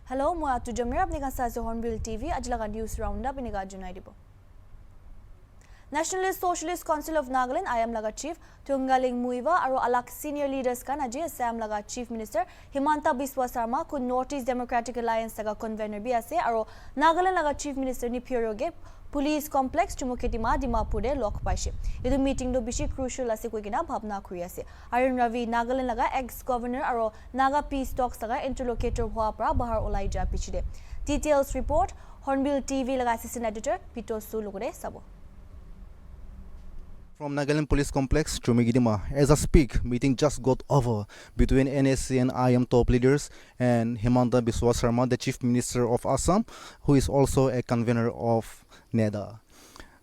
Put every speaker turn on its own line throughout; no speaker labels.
Hello, mo atu jamir apni ka sa Hornbill TV ajlaga news roundup ini ga junai dibo. Nationalist Socialist Council of Nagaland IAM laga chief Tungaling Muiwa aro alak senior leaders kan aji Assam laga chief minister Himanta Biswa Sarma ku Northeast Democratic Alliance laga convener bi ase aro Nagaland laga chief minister ni Pyoroge Police complex Chumuketima Dimapur lok paise. Idu meeting do bishi crucial ase koigina bhabna khuri ase. Arun Ravi Nagaland laga ex governor aro Naga peace talks laga interlocutor hua pra bahar olai ja pichide. Details report Hornbill TV laga assistant editor Pito Su lugore sabo.
From Nagaland Police Complex, Chumigidima, as I speak, meeting just got over between NSC and IAM top leaders and Himanta Biswa Sarma, the Chief Minister of Assam, who is also a convener of NEDA.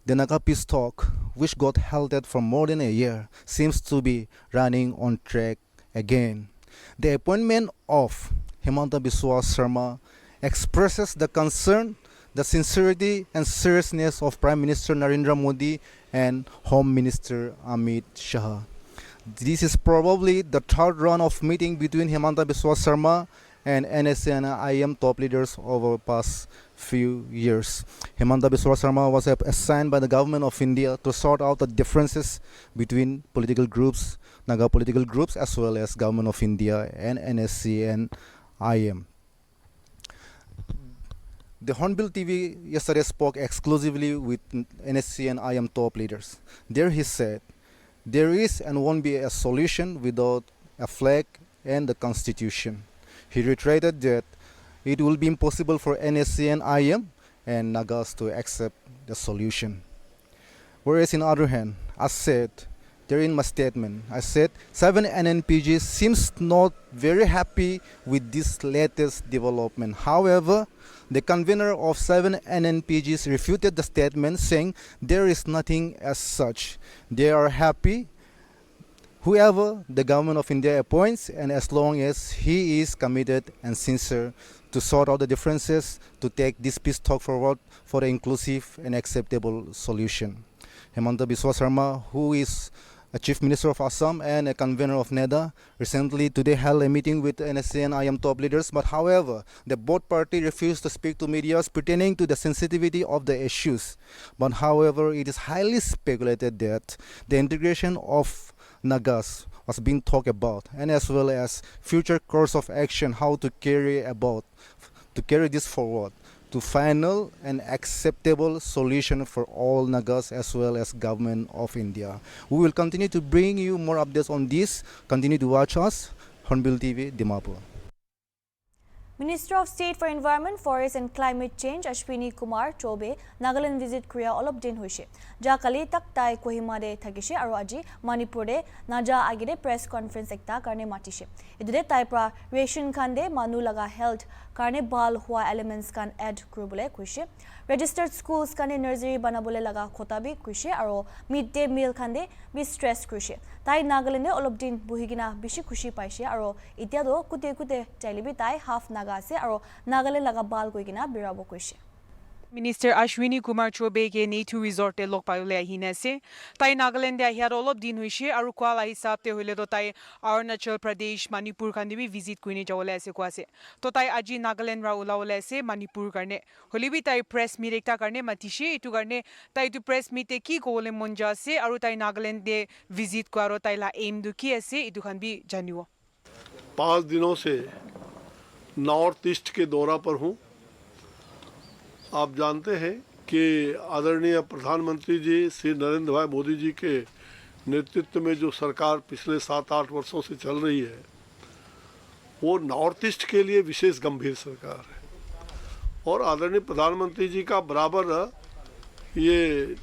The Naga peace talk, which got halted for more than a year, seems to be running on track again. The appointment of Himanta Biswa Sarma expresses the concern, the sincerity and seriousness of Prime Minister Narendra Modi and Home Minister Amit Shah. This is probably the third round of meeting between Himanta Biswa Sarma and NSC and IAM top leaders over the past few years. Himanta Biswa Sarma was assigned by the government of India to sort out the differences between political groups, Naga political groups, as well as government of India and NSC and IAM. The Hornbill TV yesterday spoke exclusively with NSC and IAM top leaders. There he said, there is and won't be a solution without a flag and the constitution. He reiterated that it will be impossible for NSC and IAM and Nagas to accept the solution. Whereas in the other hand, I said, there in my statement, I said 7 NNPG seems not very happy with this latest development. However, the convener of 7 NNPGs refuted the statement, saying there is nothing as such. They are happy whoever the government of India appoints, and as long as he is committed and sincere to sort out the differences, to take this peace talk forward for an inclusive and acceptable solution. Himanta Biswa Sarma, who is a Chief Minister of Assam and a convener of NEDA, recently today held a meeting with NSC and IAM top leaders, but however, the both parties refused to speak to media pertaining to the sensitivity of the issues. But however, it is highly speculated that the integration of Nagas was being talked about, and as well as future course of action, how to carry this forward to final and acceptable solution for all Nagas as well as government of India. We will continue to bring you more updates on this. Continue to watch us, Hornbill TV, Dimapur.
Minister of State for Environment, Forest and Climate Change Ashwini Kumar Chobe Nagaland visit Korea olop din hoise. Ja kali tak tai Kohima de thagise aro aji Manipur de naja agide press conference ekta karne matise. Idude tai pra ration khande manu laga health karne bal hua elements kan add kurubole kuise. Registered schools kane nursery banabole laga khota bi kuise aro midday meal khande bi stress kuise. Tai Nagaland de olop din buhigina bishi khushi paise aro itia do kute chailibi tai half naga ase aro Nagaland laga bal koigina birabo kuise.
Minister Ashwini Kumar Chobe ke Neitu Resort te lok payole ahina se tai Nagaland de ahia olop din hoise aru kwala hisab te hoile to tai Arunachal Pradesh Manipur khande bi visit kuine jawole ase kwase to tai aji Nagaland ra ulawole ase Manipur karne holibi tai press meet ekta karne matishe itu karne tai tu press meet te ki kole monja se aru tai Nagaland de visit kwaro tai la aim du ki ase itu khan bi janiwo
5 दिनों से north east के दौरा पर हूं। आप जानते हैं कि आदरणीय प्रधानमंत्री जी श्री नरेंद्र भाई मोदी जी के नेतृत्व में जो सरकार पिछले 7-8 वर्षों से चल रही है वो नॉर्थ ईस्ट के लिए विशेष गंभीर सरकार है और आदरणीय प्रधानमंत्री जी का बराबर ये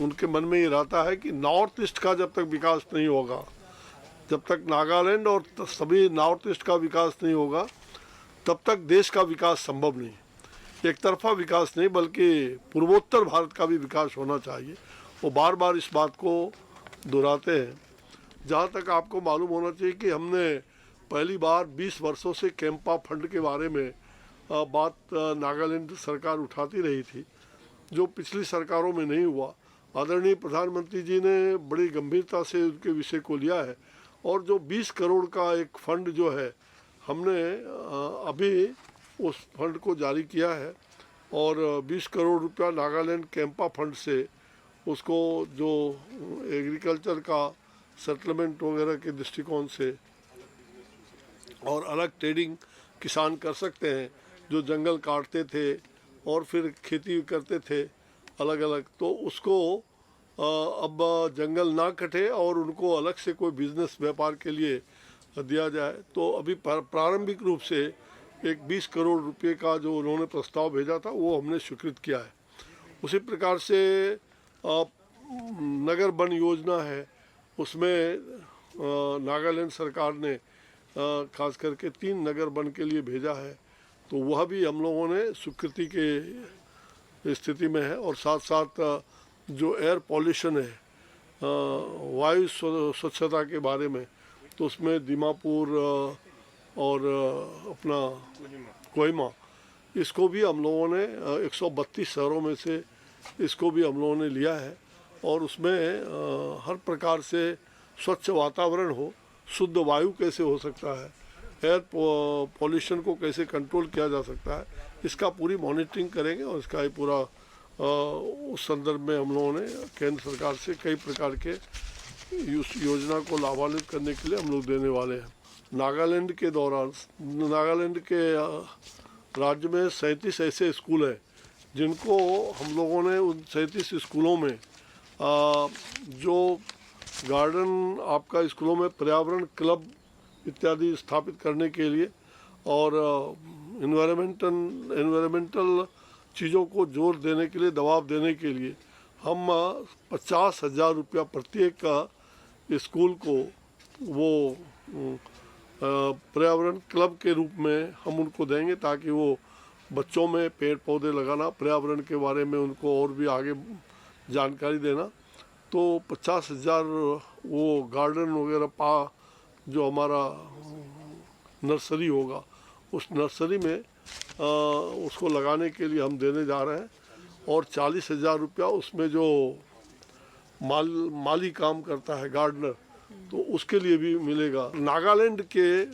उनके मन में ये रहता है कि नॉर्थ ईस्ट का जब तक विकास नहीं होगा, जब तक नागालैंड और सभी नॉर्थ ईस्ट का विकास नहीं होगा, तब तक देश का विकास संभव नहीं। एक तरफा विकास नहीं बल्कि पूर्वोत्तर भारत का भी विकास होना चाहिए। वो बार बार इस बात को दोहराते हैं। जहाँ तक आपको मालूम होना चाहिए कि हमने पहली बार 20 वर्षों से कैंपा फंड के बारे में बात नागालैंड सरकार उठाती रही थी, जो पिछली सरकारों में नहीं हुआ। आदरणीय प्रधानमंत्री जी ने बड़ी गंभीरता से उनके विषय को लिया है और जो 20 करोड़ का एक फंड जो है हमने अभी उस फंड को जारी किया है और 20 करोड़ रुपया नागालैंड कैंपा फंड से उसको जो एग्रीकल्चर का सेटलमेंट वगैरह के दृष्टिकोण से और अलग ट्रेडिंग किसान कर सकते हैं जो जंगल काटते थे और फिर खेती करते थे अलग अलग, तो उसको अब जंगल ना कटे और उनको अलग से कोई बिजनेस व्यापार के लिए दिया जाए। तो अभी प्रारंभिक रूप से एक 20 करोड़ रुपए का जो उन्होंने प्रस्ताव भेजा था वो हमने स्वीकृत किया है। उसी प्रकार से नगर वन योजना है, उसमें नागालैंड सरकार ने खास करके 3 नगर वन के लिए भेजा है, तो वह भी हम लोगों ने स्वीकृति के स्थिति में है। और साथ साथ जो एयर पॉल्यूशन है, वायु स्वच्छता के बारे में, तो उसमें दीमापुर और अपना कोहिमा, इसको भी हम लोगों ने 132 शहरों में से इसको भी हम लोगों ने लिया है और उसमें हर प्रकार से स्वच्छ वातावरण हो, शुद्ध वायु कैसे हो सकता है, एयर पॉल्यूशन को कैसे कंट्रोल किया जा सकता है, इसका पूरी मॉनिटरिंग करेंगे और इसका ही पूरा उस संदर्भ में हम लोगों ने केंद्र सरकार से कई प्रकार के उस योजना को लाभान्वित करने के लिए हम लोग देने वाले हैं। नागालैंड के दौरान नागालैंड के राज्य में 37 ऐसे स्कूल हैं जिनको हम लोगों ने उन 37 स्कूलों में जो गार्डन आपका स्कूलों में पर्यावरण क्लब इत्यादि स्थापित करने के लिए और एनवायरमेंटल चीज़ों को जोर देने के लिए, दबाव देने के लिए हम 50,000 रुपया प्रत्येक का स्कूल को वो पर्यावरण क्लब के रूप में हम उनको देंगे ताकि वो बच्चों में पेड़ पौधे लगाना, पर्यावरण के बारे में उनको और भी आगे जानकारी देना। तो 50,000 वो गार्डन वगैरह जो हमारा नर्सरी होगा उस नर्सरी में उसको लगाने के लिए हम देने जा रहे हैं और 40,000 रुपया उसमें जो माली काम करता है गार्डनर, तो उसके लिए भी मिलेगा। नागालैंड के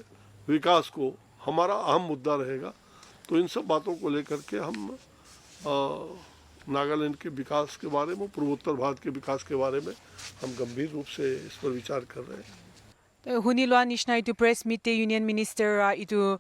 विकास को हमारा अहम मुद्दा रहेगा, तो इन सब बातों को लेकर के हम नागालैंड के विकास के बारे में, पूर्वोत्तर भारत के विकास के बारे में हम गंभीर रूप से इस पर विचार कर रहे हैं।
हुनिलोआ निशना इटु press मीटे union minister इटु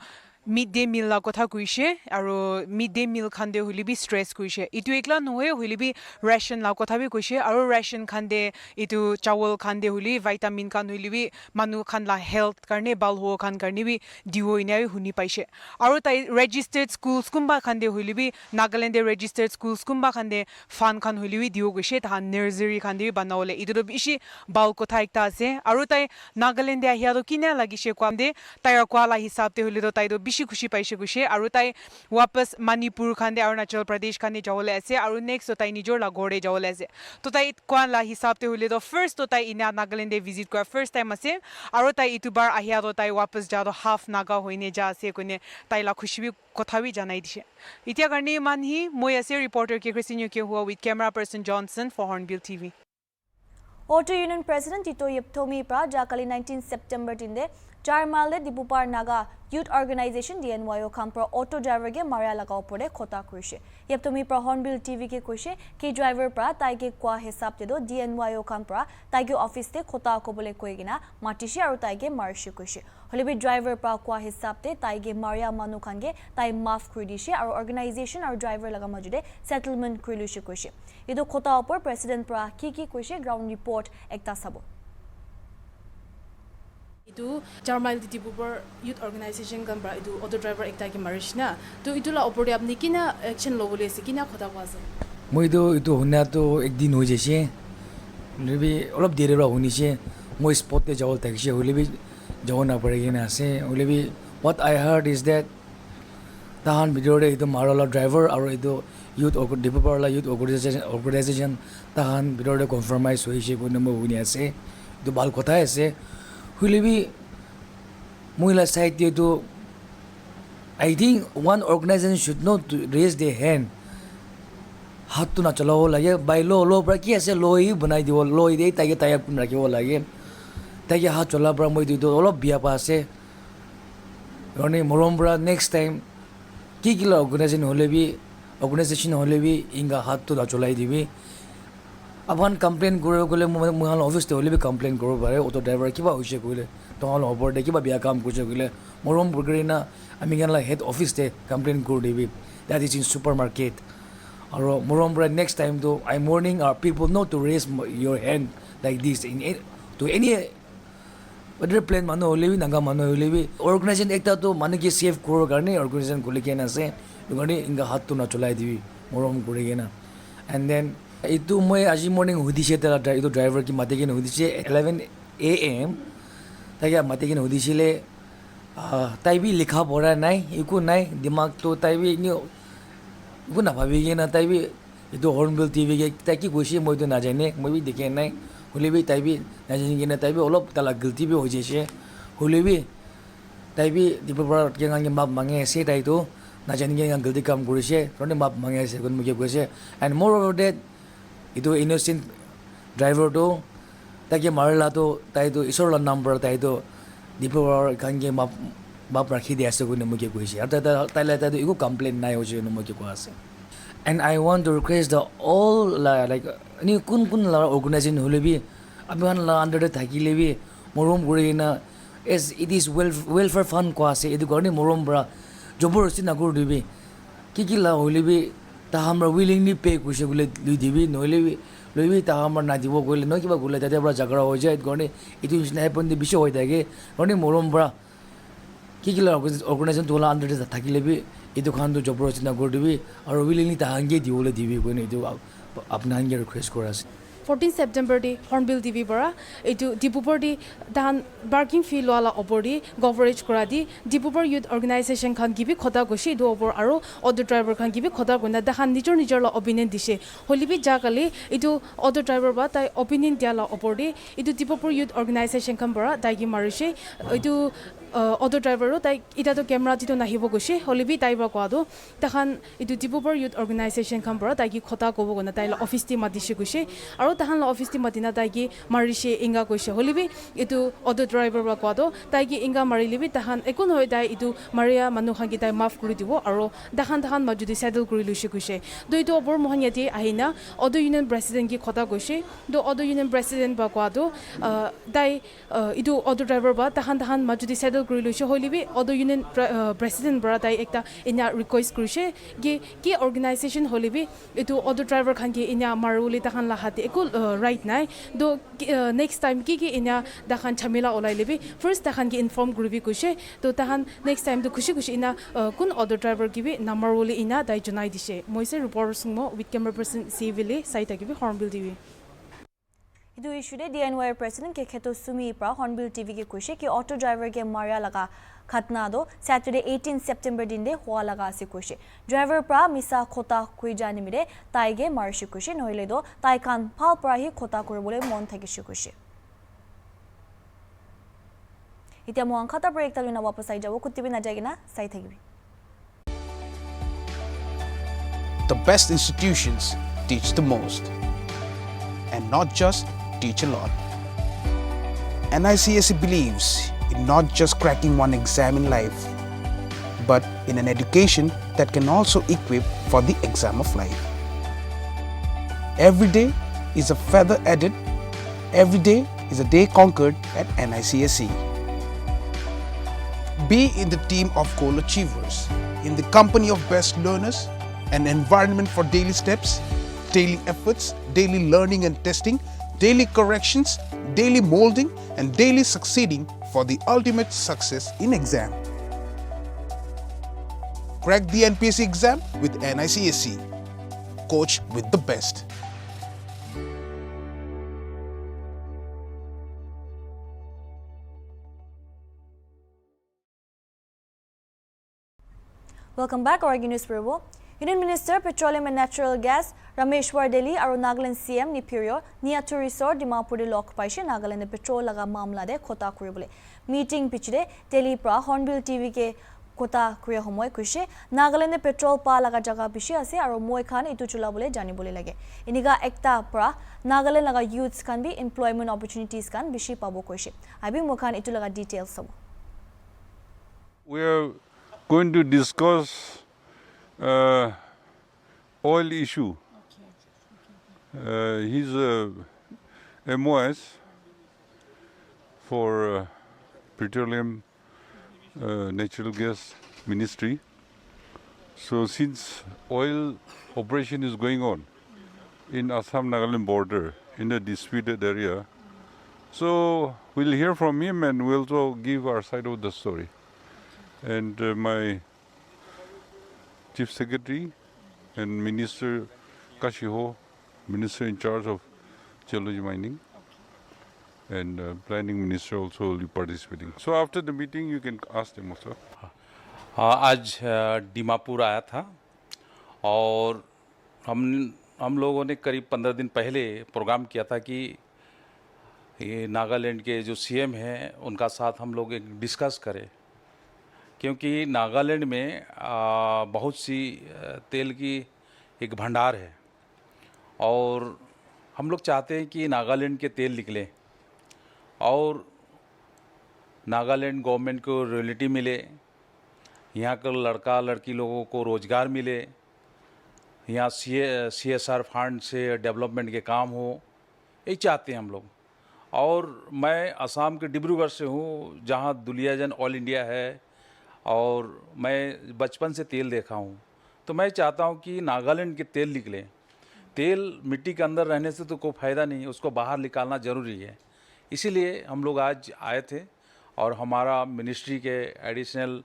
mid day meal ला कथा कुइसे आरो मिड डे मिल खान्दे हुली भी स्ट्रेस कुइसे इटु एकला नहोय हुली भी रेशन ला कथा भी कुइसे आरो रेशन खान्दे इटु चावल खान्दे हुली विटामिन खान हुली भी मानु खान ला हेल्थ करने बाल हो खान करने भी दिवो इनाय हुनी पाइसे आरो ताई रजिस्टर्ड स्कूल्स कुम्बा खान्दे हुली भी नागालैंड रजिस्टर्ड स्कूल्स कुम्बा खान्दे फान खान हुली भी दिवो गइसे ता नर्सरी खान्दे भी बनावले इदु बिशी बाल कथा एकता आसे आरो ताई नागालैंड आहिया तो किना लागिसे क्वामदे ताई क्वाला हिसाब ते हुली तो ताई बिशी खुशी पाइसे गुसे आरो ताई वापस मणिपुर खान्दे अरुणाचल प्रदेश खान्दे जावले आसे आरो नेक्स्ट तो ताई निजोर ला गोरे जावले आसे तो ताई क्वान ला हिसाब ते हुले तो फर्स्ट तो ताई इना नागालैंड विजिट कर फर्स्ट टाइम आसे आरो ताई इतु बार आहिया तो ताई वापस जा तो हाफ नागा होइने जा आसे कोने ताई ला खुशी भी कथा भी जानाइ दिसे इतिया करने मान ही मोय आसे रिपोर्टर के क्रिस्टिनो के हुआ with camera person Johnson for Hornbill TV.
Auto union president Tito Yepthomi प्रा जाकाली 19 सितंबर तिंदे 4 mile Diphupar Naga youth organisation DNYO खामप्र ऑटो ड्राइवर के मारिया लगाओ पड़े खोता कुइसे येप्थोमी प्रा हॉर्नबिल टीवी के कुइसे कि ड्राइवर प्रा ताइके क्वा हिसाब ते दो DNYO खामप्र ताइके ऑफिस ते खोता को बोले कोइगिना माटिसे और ताइके मारशि कुइसे हलेबी ड्राइवर प्रा क्वा हिसाब ते ताइके मारिया मानु खानगे ताइ माफ क्रिदिसे और ऑर्गेनाइजेशन और ड्राइवर लगा मजुदे सेटलमेंट क्रिलुसे कुइसे इदो खोता ऊपर प्रेसिडेंट प्रा की कुइसे ग्राउंड रिपोर्ट एकता सबो
itu Jarmal Dibubar Youth Organization kan bra itu auto driver ekta ki marishna to itu la opor apni kina action lo bole se kina khota kwaze
moi do itu hona to ek din ho jese lebi olop dere ra honi se moi spot te jawol tak se lebi jawona paregi na ase lebi what I heard is that tahan video re itu marola driver aro itu youth Dibubar la youth organization tahan video re compromise hoise ko namo honi ase itu bal kotha ase Hulibi Muila side to I think one organization should not raise their hand. Hat to na chalao lage by law pra ki ase law hi banai diwo law hi dei tage tayap kun rakhiwo lage tage hat chola pra moi do all of bia pa ase rone morom bra next time কি কিলা organisation হ'লে B ইংগা হাতটো চলাই দিবি আপান complain কৰিব গ'লে মই অফিচতে হ'লে বি কমপ্লেইন কৰিব পাৰে অটো ড্ৰাইভাৰ কিবা হৈছে কৰিলে তোমালোকৰ ওপৰতে কিবা বেয়া কাম কৰিছে কৰিলে মৰম কৰি না আমি গেলা হেড অফিচতে কমপ্লেইন কৰি দিবি that is in super market আৰু মৰম পৰা নেক্সট টাইমটো I morning are people not to raise your hand like this in to any whether plan manu holebi nanga manu holebi organization ekta to manu ki save koro karne organization kole kena ase tugani inga hat to na cholai dibi morom kore kena and then itu moi aji morning hudise tara itu driver ki mate kena hudise 11 am taiya mate kena hudisile tai bi likha pora nai iku nai dimag to tai bi ni iku na bhabi kena tai bi itu hornbill tv ke tai ki goshi moi to na jane moi bi dekhe nai होलेबी ताइबी नाजिंगिना ताइबी ओलब तला गलती भी हो जेसे होलेबी ताइबी दिपबरा केंगांगे माप मांगे से ताइतो नाजिंगिना गलती काम करिसे तोने माप मांगे से कोन मुके गसे एंड मोर ओवर दैट इतो इनोसेंट ड्राइवर तो ताके मारला तो ताइतो इसोरला नंबर ताइतो दिपबरा कांगे माप राखी दियासे कोन मुके गसे अता ताइला ताइतो इको कंप्लेंट नाइ होजे न मुके कोआसे and I want to request the all like ni kun la organization holebi aban la under the thakile morom gorina as it is welfare fund ko ase edu gorni morom bra joborosti na gor dibi ki la holebi ta hamra willingly pay kuse gule lui dibi nolebi loibi ta hamra na dibo gole no kiba gule tate bra jagara ho jay gorni itu isna happen di bisho hoy thake gorni morom bra ki la organization tola under the thakile bi itu khan to joborosti na gor dibi aru willingly ta hange diole dibi kone itu apna hange request kora ase
14 September di Hornbill TV bara itu Dipupur di dan barking fee wala opori coverage kora di Dipupur youth organization khan gibi khota goshi do opor aro auto driver khan gibi khota gona da khan nijor la opinion dise holibi jakali itu auto driver ba tai opinion dia la opor di itu Dipupur youth organization khan bara dai gi marise itu auto driver tai ita to camera ti to nahibo goshi holibi tai ba kwa do ta khan itu Dipupur youth organization khan bara dai gi khota kobo gona tai la office ti madise goshi aro tahan la office ti madina tai gi marise inga goshi holibi itu auto driver ba kwa do tai gi inga marilibi tahan ekun hoy dai itu maria manu khan gi tai maaf kuri dibo aro tahan majudi settle kuri lushi goshi do itu opor mohan yati ahina auto union president gi khota goshi do auto union president ba kwa do dai itu auto driver ba tahan majudi settle kuri lushi holibi auto union president bra dai ekta ina request kurise ki organization holibi itu auto driver khan gi ina maruli tahan la hati ekul right nai do next time ki ina dakhan chamela olai lebi first dakhan ki inform grubi kushe to tahan next time to khushi ina kun auto driver ki bi number woli ina dai junai dise moise reporter sungmo with camera person civili saita ki bi Hornbill TV
इदु इशुदे DNY president के खेतो सुमी प्रा Hornbill TV के कुशे कि auto driver के मारिया लगा खतना दो सैटरडे 18 सितंबर दिन दे हुआ लगा से कुशे ड्राइवर प्रा मिसा खोता कुई जानि मिरे ताइगे मारशि कुशे नहले दो ताइ कान फाल प्रा ही खोता करे बोले मन थाकिशि कुशे इतिया मोहन खाता पर एक तलुना वापस आई जावो कुत्ती भी ना जाएगी ना सही थेगी
The best institutions teach the most and not just teach a lot. NICSE believes in not just cracking one exam in life, but in an education that can also equip for the exam of life. Every day is a feather added, every day is a day conquered at NICSE. Be in the team of goal achievers, in the company of best learners, an environment for daily steps, daily efforts, daily learning and testing, daily corrections, daily molding, and daily succeeding for the ultimate success in exam. Crack the NPSC exam with NICSE. Coach with the best.
Welcome back Origi News Bureau. Union Minister Petroleum and Natural Gas Rameshwar Delhi aru Nagaland CM Nipirio Niatu Resort Dimapur de lok paise Nagaland petrol laga mamla de khota kuribole meeting pichide Delhi pra Hornbill TV ke kota kuya homoy kushe Nagaland petrol pa laga jaga bishi ase aru moi khan itu chulabole janibole lage iniga ekta pra Nagaland laga youths kan bi employment opportunities kan bishi pabo kushe abi moi khan itu laga details sabo
we are going to discuss oil issue. He's MOS for Petroleum Natural Gas Ministry. So since oil operation is going on in Assam-Nagaland border in a disputed area, so we'll hear from him and we'll also give our side of the story. And my Chief Secretary and Minister Kashiho, Minister in charge of geology mining, and Planning Minister also will be participating. So after the meeting, you can ask them also.
हाँ, आज दीमापुर आया था और हम लोगों ने करीब 15 दिन पहले प्रोग्राम किया था कि ये नागालैंड के जो सीएम हैं उनका साथ हम लोग एक डिस्कस करें, क्योंकि नागालैंड में बहुत सी तेल की एक भंडार है और हम लोग चाहते हैं कि नागालैंड के तेल निकले और नागालैंड गवर्नमेंट को रॉयल्टी मिले, यहाँ के लड़का लड़की लोगों को रोज़गार मिले, यहाँ CSR फंड से डेवलपमेंट के काम हो, यही चाहते हैं हम लोग। और मैं असम के डिब्रूगढ़ से हूँ, जहाँ दुलियाजन ऑल इंडिया है और मैं बचपन से तेल देखा हूँ, तो मैं चाहता हूँ कि नागालैंड के तेल निकले। तेल मिट्टी के अंदर रहने से तो कोई फ़ायदा नहीं है, उसको बाहर निकालना ज़रूरी है। इसीलिए हम लोग आज आए थे और हमारा मिनिस्ट्री के एडिशनल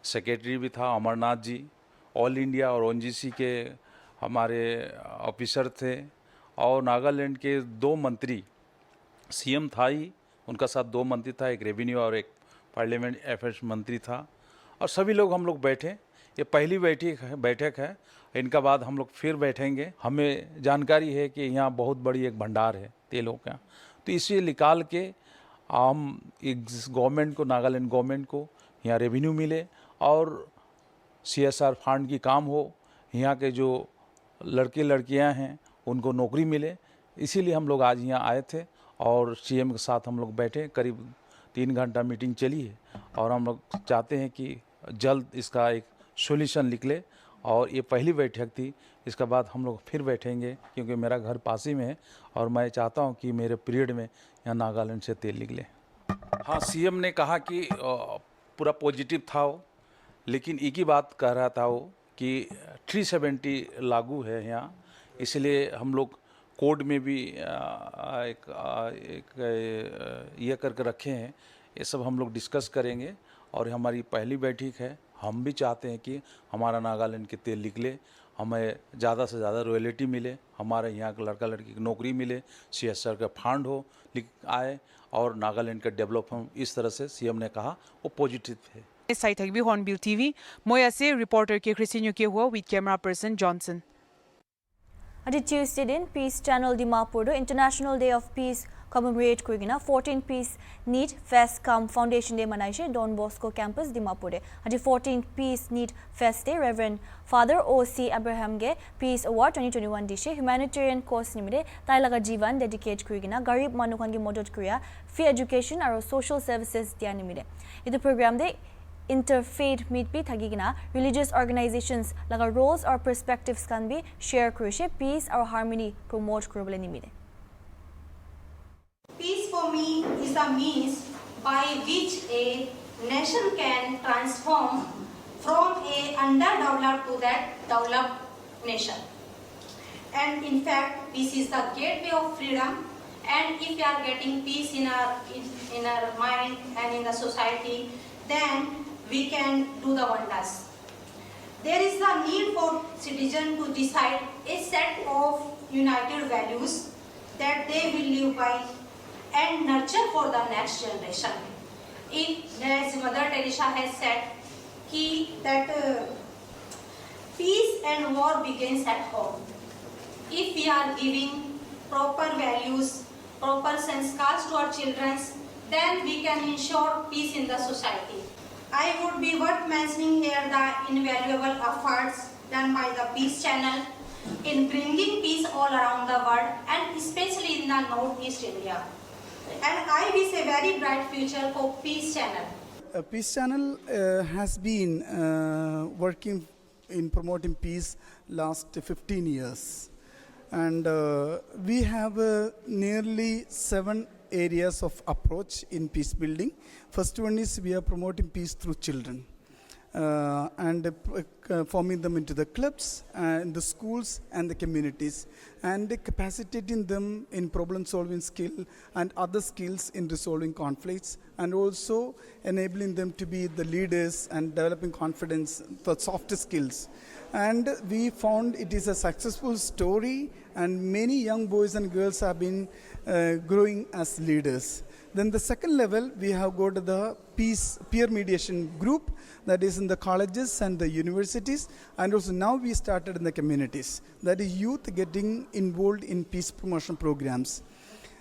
सेक्रेटरी भी था अमरनाथ जी, ऑल इंडिया और ONGC के हमारे ऑफिसर थे और नागालैंड के 2 मंत्री, सीएम था ही, उनका साथ 2 मंत्री था, एक रेवेन्यू और एक पार्लियामेंट अफेयर्स मंत्री था और सभी लोग हम लोग बैठे। ये पहली बैठक है, इनका बाद हम लोग फिर बैठेंगे। हमें जानकारी है कि यहाँ बहुत बड़ी एक भंडार है तेलों का, तो इसे निकाल के हम इस गवर्नमेंट को, नागालैंड गवर्नमेंट को यहाँ रेवेन्यू मिले और CSR फंड की काम हो, यहाँ के जो लड़के लड़कियाँ हैं उनको नौकरी मिले। इसीलिए हम लोग आज यहाँ आए थे और CM के साथ हम लोग बैठे, करीब 3 घंटा मीटिंग चली है और हम लोग चाहते हैं कि जल्द इसका एक सॉल्यूशन निकले। और ये पहली बैठक थी, इसके बाद हम लोग फिर बैठेंगे क्योंकि मेरा घर पास ही में है और मैं चाहता हूँ कि मेरे पीरियड में यहाँ नागालैंड से तेल निकले। हाँ, CM ने कहा कि पूरा पॉजिटिव था वो, लेकिन एक ही बात कह रहा था वो कि 370 लागू है यहाँ, इसलिए हम लोग कोड में भी एक ये करके रखे हैं। ये सब हम लोग डिस्कस करेंगे और हमारी पहली बैठक है। हम भी चाहते हैं कि हमारा नागालैंड के तेल निकले, हमें ज़्यादा से ज़्यादा रॉयल्टी मिले, हमारे यहाँ के लड़का लड़की की नौकरी मिले, CSR का फंड हो आए और नागालैंड का डेवलपमेंट। इस तरह से CM ने कहा, वो पॉजिटिव है।
साइट भी हॉर्नबिल TV मोया से रिपोर्टर के क्रिस्टिनो के हुआ with camera person Johnson.
Adi Tuesday din Peace Channel Dimapur do International Day of Peace commemorate kurigina 14 Peace Need Fest Come Foundation Day manaishe Don Bosco Campus Dimapur de. Adi 14 Peace Need Fest Day Reverend Father O.C. Abraham ge Peace Award 2021 dishe humanitarian cause nimide tai laga jivan dedicate kurigina garib manukhan gi modot kuriya free education aro social services dia nimide. Itu program de interfaith meet bhi thagigina religious organizations laga roles or perspectives can be share krushe peace or harmony promote kurobole nimide.
Peace for me is a means by which a nation can transform from a underdeveloped to that developed nation. And in fact, peace is the gateway of freedom. And if we are getting peace in our mind and in the society, then we can do the wonders. There is the need for citizens to decide a set of united values that they will live by and nurture for the next generation. As Mother Teresa has said, that peace and war begins at home. If we are giving proper values, proper sanskars to our children, then we can ensure peace in the society. I would be worth mentioning here the invaluable efforts done by the Peace Channel in bringing peace all around the world and especially in the Northeast India. And I wish a very bright future for Peace Channel.
Peace Channel has been working in promoting peace last 15 years. And we have nearly 7 areas of approach in peace building. First one is we are promoting peace through children. And forming them into the clubs, and the schools and the communities, and capacitating them in problem solving skill and other skills in resolving conflicts, and also enabling them to be the leaders and developing confidence for soft skills. And we found it is a successful story, and many young boys and girls have been growing as leaders. Then the second level, we have got the peer mediation group that is in the colleges and the universities, and also now we started in the communities. That is youth getting involved in peace promotion programs.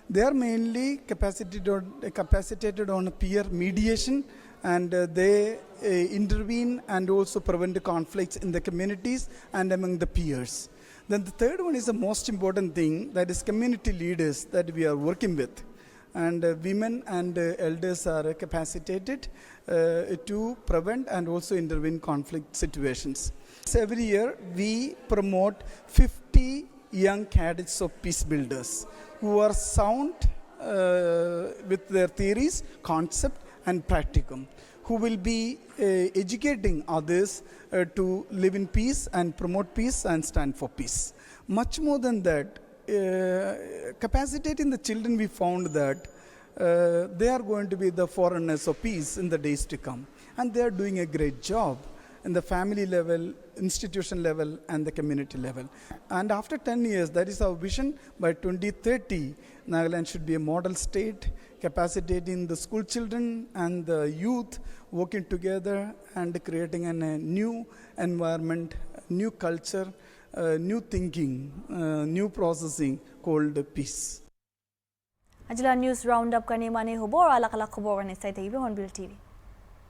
They are mainly capacitated on peer mediation, and they intervene and also prevent conflicts in the communities and among the peers. Then the third one is the most important thing, that is community leaders that we are working with. And women and elders are capacitated to prevent and also intervene conflict situations. So every year we promote 50 young cadets of peace builders who are sound with their theories, concept and practicum, who will be educating others to live in peace and promote peace and stand for peace. Much more than that, capacitating the children, we found that they are going to be the forerunners of peace in the days to come, and they are doing a great job in the family level, institution level and the community level. And after 10 years, that is our vision, by 2030 Nagaland should be a model state, capacitating the school children and the youth working together and creating a new environment, new culture, new thinking, new processing called peace.
Ajila news roundup kani mane hobo or alak alak khobor kani sai taibe Hornbill TV.